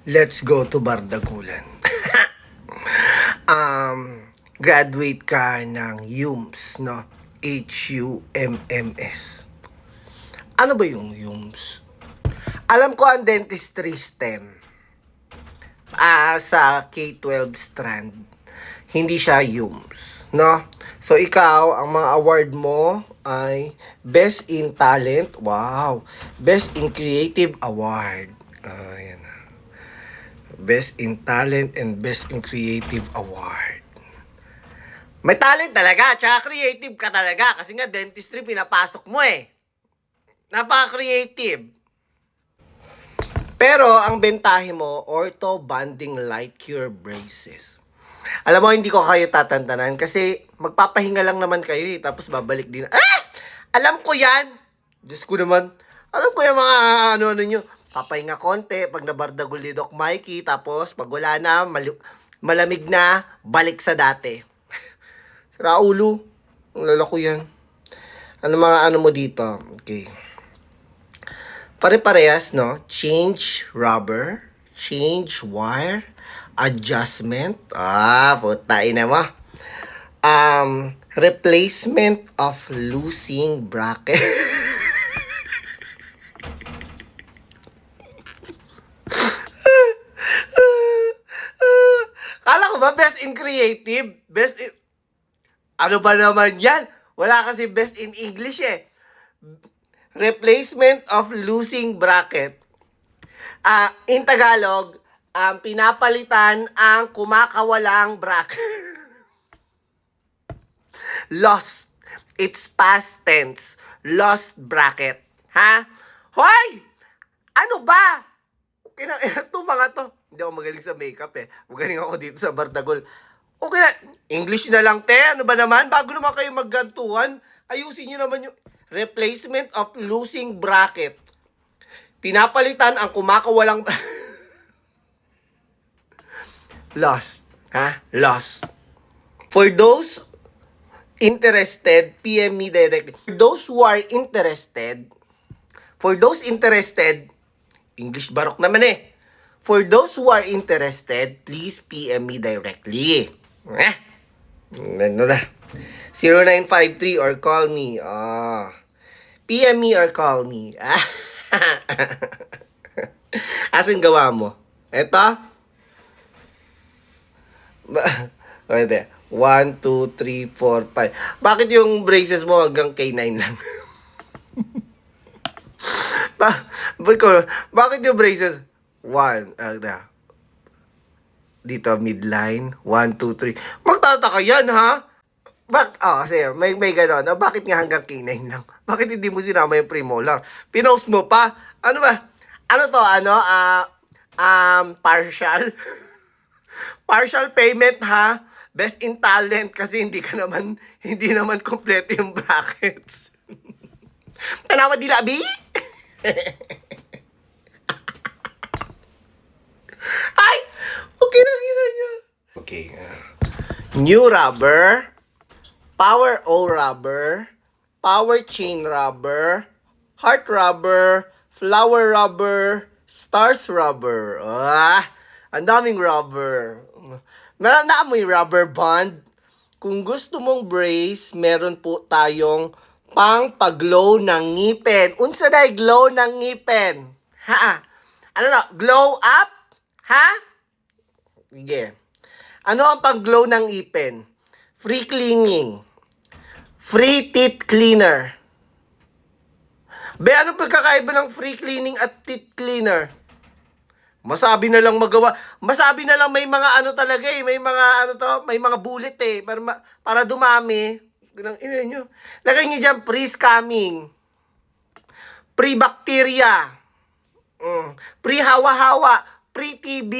Let's go to Bardagulan. Graduate ka ng UMS, no? HUMMS. Ano ba yung UMS? Alam ko ang dentistry STEM. Sa K-12 strand, hindi siya UMS, no? So, ikaw, ang mga award mo ay Best in Talent, wow. Best in Creative Award. Ayan. Best in Talent and Best in Creative Award. May talent talaga, tsaka creative ka talaga. Kasi nga, dentistry, pinapasok mo eh. Napaka-creative. Pero, ang bentahe mo, Ortho Bonding Light Cure Braces. Alam mo, hindi ko kayo tatantanan kasi magpapahinga lang naman kayo eh. Tapos babalik din. Alam ko yan! Diyos ko naman. Alam ko yung mga ano-ano nyo. Papahinga konti pag nabardagol ni Doc Mikey. Tapos pag wala na, malamig na, balik sa dati. Raulo. Ang lalako yan. Ano mga ano mo dito? Okay. Pare-parehas, no? Change rubber. Change wire. Adjustment. Putain na mo. Replacement of losing bracket. Kala ko ba best in creative? Best in... Ano ba naman yan? Wala kasi best in English eh. Replacement of losing bracket. In Tagalog, pinapalitan ang kumakawalang bracket. Lost. It's past tense. Lost bracket. Ha? Hoy! Ano ba? Okay na, ito mga to. Hindi ako magaling sa makeup eh. Magaling ako dito sa Bardagol. Okay na, English na lang te. Ano ba naman? Bago naman kayo maggantuhan, ayusin nyo naman yung replacement of losing bracket. Pinapalitan ang kumakawalang... Lost. Ha? Lost. For those interested, PM me directly. For those who are interested, English barok naman eh. For those who are interested, please PM me directly. Ano na? 0953 or call me. PM me or call me. Asan gawa mo? Eto? Pwede. 1, 2, 3, 4, 5. Bakit yung braces mo hanggang K9 lang? Bakit yung braces? 1, dito midline, 1, 2, 3. Magtataka yan, ha? Kasi may gano'n. Bakit nga hanggang K9 lang? Bakit hindi mo sinama yung premolar? Pinost mo pa? Ano ba? Ano to? Partial? Partial payment, ha? Best in talent kasi hindi naman kompleto yung brackets. Tanawa di labi? Ay! Okay na niya. Okay. New rubber, power O rubber, power chain rubber, heart rubber, flower rubber, stars rubber. Ang daming rubber. Naamoy rubber band. Kung gusto mong brace, meron po tayong pang pag-glow ng ngipin. Unsa day glow ng ngipin? Ha? Ano na? Glow up? Ha? Sige. Ano ang pag-glow ng ngipin? Free cleaning. Free teeth cleaner. Ano pagkakaiba ng free cleaning at teeth cleaner? Masabi na lang magawa. Masabi na lang may mga ano talaga eh. May mga may mga bullet eh. Para dumami. Lagay nyo dyan, pre-scamming. Pre-bacteria. Pre-hawa-hawa. Pre-TB.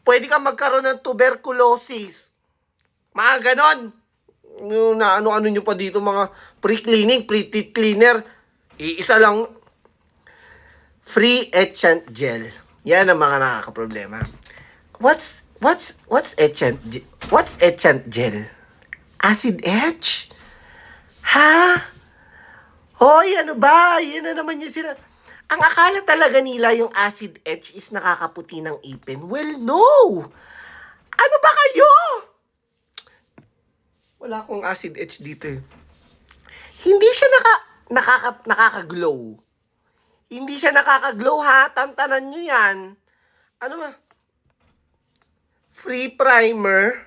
Pwede kang magkaroon ng tuberculosis. Mga ganon. Ano nyo pa dito mga pre-cleaning, pre-teeth cleaner. Iisa lang. Free etchant gel. Yan ang mga nakakaproblema. What's etchant gel? Acid etch? Ha? Hoy, ano ba? Yan na naman yung Ang akala talaga nila yung acid etch is nakakaputi ng ipin. Well, no! Ano ba kayo? Wala akong acid etch dito eh. Hindi siya nakaka-glow. Hindi siya nakaka-glow ha. Tantanan nyo yan. Ano ba? Free primer.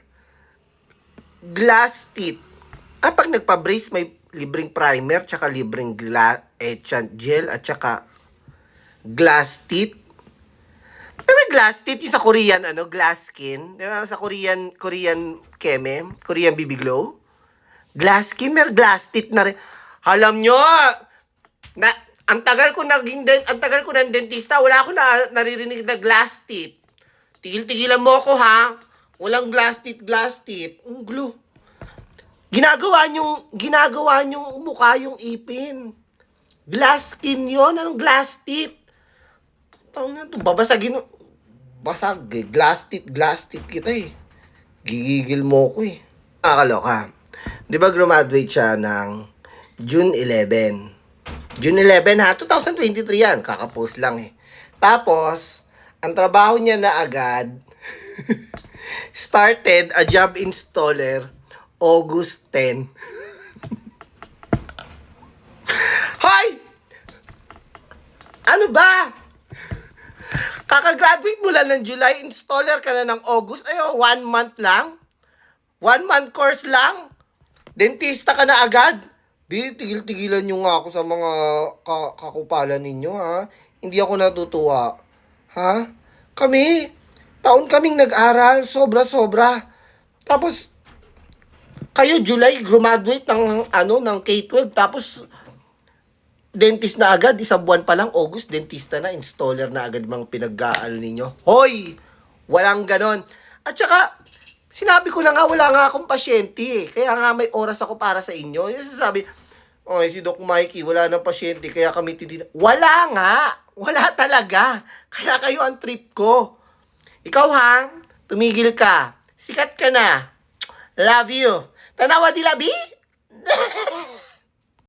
Glass teeth. Pag nagpa-brace, may libreng primer, tsaka libreng etchant gel, at tsaka glass teeth. Pero may glass teeth sa Korean, glass skin. Diba? Sa Korean Keme, Korean BB Glow. Glass skin, may glass teeth na rin. Alam nyo, ang tagal ko ng dentista, wala ako naririnig na glass teeth. Tigil-tigilan mo ako ha. Walang glass teeth. Glue. Ginagawa nyong mukha yung ipin. Glass skin yon. Anong glass teeth? Tawag na ito, babasagin. Basag eh. Glass teeth kita eh. Gigigil mo ko eh. Nakakaloka. Di ba graduate siya ng June 11? June 11 ha? 2023 yan. Kakapost lang eh. Tapos, ang trabaho niya na agad, started a job installer August 10. Hoy! Ano ba? Kakagraduate mo lang ng July, installer ka na ng August. 1 month lang? 1 month course lang? Dentista ka na agad? Di, tigil-tigilan nyo nga ako sa mga kakupalan ninyo, ha? Hindi ako natutuwa. Ha? Taon kaming nag-aral, sobra-sobra. Tapos, kayo July graduate ng K-12, tapos dentist na agad, isang buwan pa lang, August, dentista na, installer na agad mga pinag-aano ninyo. Hoy! Walang ganon. At saka, sinabi ko na nga, wala nga akong pasyente eh. Kaya nga may oras ako para sa inyo. Yung sasabi, si Doc Mikey, wala nang pasyente, kaya kami Wala nga! Wala talaga. Kaya kayo ang trip ko. Ikaw ha, tumigil ka. Sikat ka na. Love you. Tanawa di labi?